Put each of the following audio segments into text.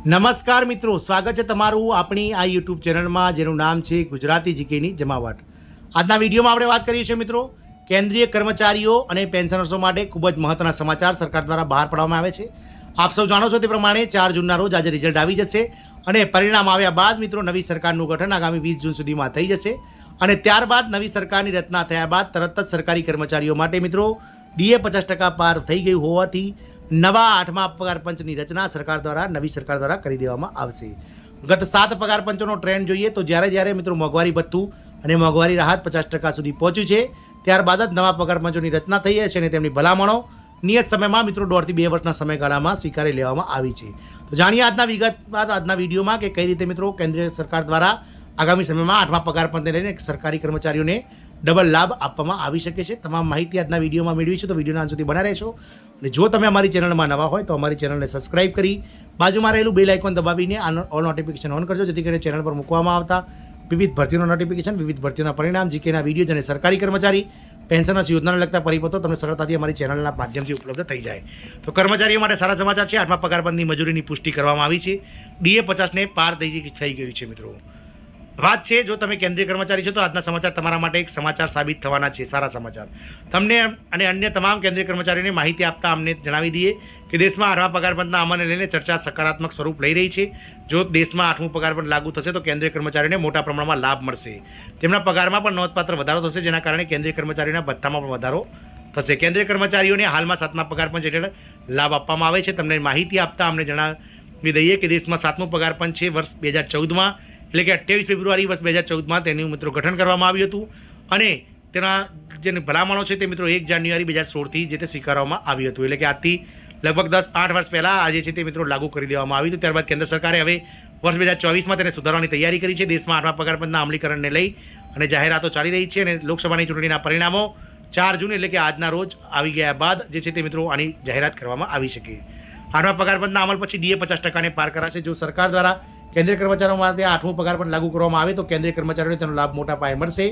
નમસ્કાર મિત્રો, સ્વાગત છે તમારું આપણી આ યુટ્યુબ ચેનલમાં જેનું નામ છે ગુજરાતી જીકેની જમાવટ. આજના વિડીયોમાં આપણે વાત કરીએ છીએ મિત્રો કેન્દ્રીય કર્મચારીઓ અને પેન્શનર્સો માટે ખૂબ જ મહત્વના સમાચાર સરકાર દ્વારા બહાર પાડવામાં આવે છે. આપ સૌ જાણો છો તે પ્રમાણે 4 જૂનના રોજ આજે રિઝલ્ટ આવી જશે અને પરિણામ આવ્યા બાદ મિત્રો નવી સરકારનું ગઠન આગામી 20 જૂન સુધીમાં થઈ જશે અને ત્યારબાદ નવી સરકારની રચના થયા બાદ તરત જ સરકારી કર્મચારીઓ માટે મિત્રો ડીએ 50% પાર થઈ ગયું હોવાથી નવા 8મા પગાર પંચની રચના નવી સરકાર દ્વારા કરી દેવામાં આવશે. ગત 7 પગાર પંચોનો ટ્રેન્ડ જોઈએ તો જ્યારે મિત્રો મોંઘવારી ભથ્થું અને મોંઘવારી રાહત 50% સુધી પહોંચ્યું છે ત્યારબાદ જ નવા પગાર પંચોની રચના થઈ છે અને તેમની ભલામણો નિયત સમયમાં મિત્રો 1.5 થી 2 વર્ષના સમયગાળામાં સ્વીકારી લેવામાં આવી છે. તો જાણીએ આજના વિડીયોમાં કે કઈ રીતે મિત્રો કેન્દ્રીય સરકાર દ્વારા આગામી સમયમાં 8મા પગાર પંચને લઈને સરકારી કર્મચારીઓને ડબલ લાભ આપવામાં આવી શકે છે. તમામ માહિતી આજના વિડીયોમાં મેળવીશું, તો વિડીયોના અંત સુધી બના રહેશો. અને જો તમે અમારી ચેનલમાં નવા હોય તો અમારી ચેનલને સબસ્ક્રાઇબ કરી બાજુમાં રહેલું બેલ આઇકોન દબાવીને ઓલ નોટિફિકેશન ઓન કરજો, જેથી કરીને ચેનલ પર મૂકવામાં આવતા વિવિધ ભરતીઓના નોટિફિકેશન, વિવિધ ભરતીઓના પરિણામ, જીકેના વિડીયો અને સરકારી કર્મચારી પેન્શનર્સ યોજનાને લગતા પરિપત્રો તમને સરળતાથી અમારી ચેનલના માધ્યમથી ઉપલબ્ધ થઈ જાય. તો કર્મચારીઓ માટે સારા સમાચાર છે. 8મા પગારબંધની મજૂરીની પુષ્ટિ કરવામાં આવી છે. ડીએ 50ને પાર થઈ ગયું છે મિત્રો. વાત છે, જો તમે કેન્દ્રીય કર્મચારી છો તો આજના સમાચાર તમારા માટે એક સમાચાર સાબિત થવાના છે, સારા સમાચાર. તમને અને અન્ય તમામ કેન્દ્રીય કર્મચારીઓને માહિતી આપતા અમને જણાવી દઈએ કે દેશમાં 8મા પગારપંચના અમલને લઈને ચર્ચા સકારાત્મક સ્વરૂપ લઈ રહી છે. જો દેશમાં 8મું પગારપંચ લાગુ થશે તો કેન્દ્રીય કર્મચારીઓને મોટા પ્રમાણમાં લાભ મળશે. તેમના પગારમાં પણ નોંધપાત્ર વધારો થશે, જેના કારણે કેન્દ્રીય કર્મચારીઓના ભથ્થામાં પણ વધારો થશે. કેન્દ્રીય કર્મચારીઓને હાલમાં 7મા પગારપંચ હેઠળ લાભ આપવામાં આવે છે. તમને માહિતી આપતા અમને જણાવી દઈએ કે દેશમાં 7મું પગારપંચ છે વર્ષ 2014માં, એટલે કે 28 ફેબ્રુઆરી વર્ષ 2014માં તેનું મિત્રો ગઠન કરવામાં આવ્યું હતું અને તેના જે ભલામણો છે તે મિત્રો 1 જાન્યુઆરી 2016થી જે તે સ્વીકારવામાં આવ્યું હતું. એટલે કે આજથી લગભગ 10-8 વર્ષ પહેલાં આજે છે તે મિત્રો લાગુ કરી દેવામાં આવ્યું હતું. ત્યારબાદ કેન્દ્ર સરકારે હવે વર્ષ 2024માં તેને સુધારવાની તૈયારી કરી છે. દેશમાં 8મા પગારપંચના અમલીકરણને લઈ અને જાહેરાતો ચાલી રહી છે અને લોકસભાની ચૂંટણીના પરિણામો 4 જૂન એટલે કે આજના રોજ આવી ગયા બાદ જે છે તે મિત્રો આની જાહેરાત કરવામાં આવી શકે. 8મા પગારપંચના અમલ પછી ડીએ 50%ને પાર કરાશે. જો સરકાર દ્વારા કેન્દ્રીય કર્મચારીઓ માટે 8મું પગાર પણ લાગુ કરવામાં આવે તો કેન્દ્રીય કર્મચારીઓને તેનો લાભ મોટા પાયે મળશે.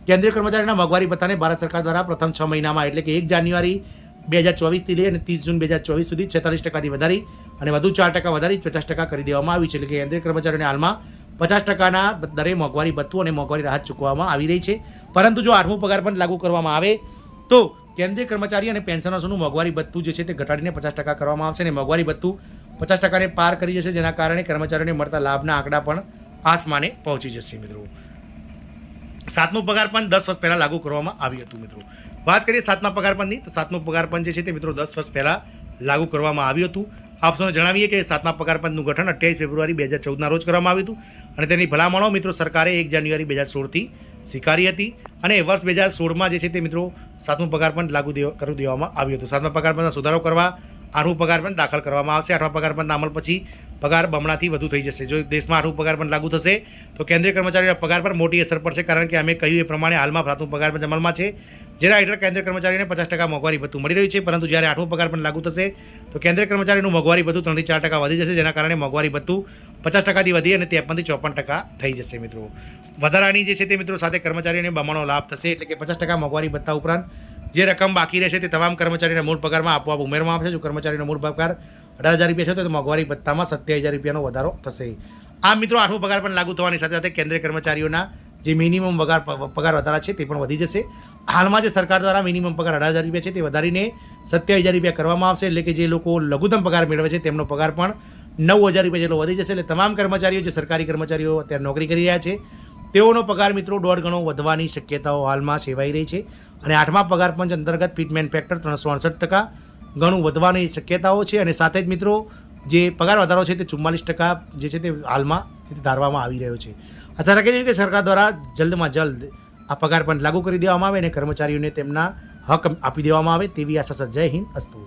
કેન્દ્રીય કર્મચારીના મોંઘવારી ભથ્થાને ભારત સરકાર દ્વારા પ્રથમ 6 મહિનામાં એટલે કે 1 જાન્યુઆરી 2024થી લઈ અને 30 જૂન 2024 સુધી 46%થી વધારી અને વધુ 4% વધારી 50% કરી દેવામાં આવી છે. એટલે કે કેન્દ્રીય કર્મચારીઓને હાલમાં 50%ના દરે મોંઘવારી ભથ્થું અને મોંઘવારી રાહત ચૂકવવામાં આવી રહી છે. પરંતુ જો 8મું પગાર પણ લાગુ કરવામાં આવે તો કેન્દ્રીય કર્મચારી અને પેન્શનર્સનું મોંઘવારી ભથ્થું જે છે તે ઘટાડીને 50% કરવામાં આવશે અને મોંઘવારી ભથ્થું 50%ને પાર કરી જશે, જેના કારણે કર્મચારીઓને મળતા લાભના આંકડા પણ આસમાને પહોંચી જશે. મિત્રો 7મું પગાર પણ 10 વર્ષ પહેલાં લાગુ કરવામાં આવ્યું હતું. મિત્રો વાત કરીએ 7મા પગાર પંચની, તો 7મું પગાર પંચ જે છે તે મિત્રો 10 વર્ષ પહેલાં લાગુ કરવામાં આવ્યું હતું. આપ સૌને જણાવીએ કે 7મા પગાર પંચનું ગઠન 28 ફેબ્રુઆરી 2014ના રોજ કરવામાં આવ્યું હતું અને તેની ભલામણો મિત્રો સરકારે 1 જાન્યુઆરી 2016થી સ્વીકારી હતી અને વર્ષ 2016માં જે છે તે મિત્રો 7મું પગાર પંચ લાગુ કરી દેવામાં આવ્યું હતું. 7મા પગાર પંચમાં સુધારો કરવા 8મું પગાર પણ દાખલ કરવામાં આવશે. 8મા પગાર પંચના અમલ પછી પગાર બમણાથી વધુ થઈ જશે. જો દેશમાં 8મું પગાર પણ લાગુ થશે તો કેન્દ્રીય કર્મચારીઓના પગાર પર મોટી અસર પડશે, કારણ કે અમે કહ્યું એ પ્રમાણે હાલમાં 7મું પગાર પણ અમલમાં છે, જેના હેઠળ કેન્દ્રીય કર્મચારીને 50% મોંઘવારી ભથ્થું મળી રહ્યું છે. પરંતુ જ્યારે 8મું પગાર પણ લાગુ થશે તો કેન્દ્રીય કર્મચારીનું મોંઘવારી ભથ્થું 3 થી 4% વધી જશે, જેના કારણે મોંઘવારી ભથ્થું 50%થી વધી અને 53 થી 54% થઈ જશે. મિત્રો વધારાની જે છે તે મિત્રો સાથે કર્મચારીઓને બમણો લાભ થશે, એટલે કે 50% મોંઘવારી ભથ્થા ઉપરાંત જે રકમ બાકી રહેશે તે તમામ કર્મચારીના મૂળ પગારમાં આપોઆપ ઉમેરવામાં આવશે. જો કર્મચારીનો મૂળ પગાર 18,000 રૂપિયા છે તો મોંઘવારી ભથ્થામાં 27,000 રૂપિયાનો વધારો થશે. આમ મિત્રો 8મું પગાર પણ લાગુ થવાની સાથે સાથે કેન્દ્રીય કર્મચારીઓના જે મિનિમમ પગાર વધારા છે તે પણ વધી જશે. હાલમાં જે સરકાર દ્વારા મિનિમમ પગાર 18,000 રૂપિયા છે તે વધારીને 27,000 રૂપિયા કરવામાં આવશે. એટલે કે જે લોકો લઘુત્તમ પગાર મેળવે છે તેમનો પગાર પણ 9,000 રૂપિયા જેટલો વધી જશે. એટલે તમામ કર્મચારીઓ જે સરકારી કર્મચારીઓ અત્યારે નોકરી કરી રહ્યા છે તેઓનો પગાર મિત્રો 1.5 ગણો વધવાની શક્યતાઓ હાલમાં સેવાઈ રહી છે અને 8મા પગાર પંચ અંતર્ગત ફિટમેન ફેક્ટર 368% ઘણું વધવાની શક્યતાઓ છે. અને સાથે જ મિત્રો જે પગાર વધારો છે તે 44% જે છે તે હાલમાં ધારવામાં આવી રહ્યો છે. આશા રાખીએ છીએ કે સરકાર દ્વારા જલ્દમાં જલ્દ આ પગાર પંચ લાગુ કરી દેવામાં આવે અને કર્મચારીઓને તેમના હક આપી દેવામાં આવે તેવી આશા છે. જય હિન્દ, અસ્તુ.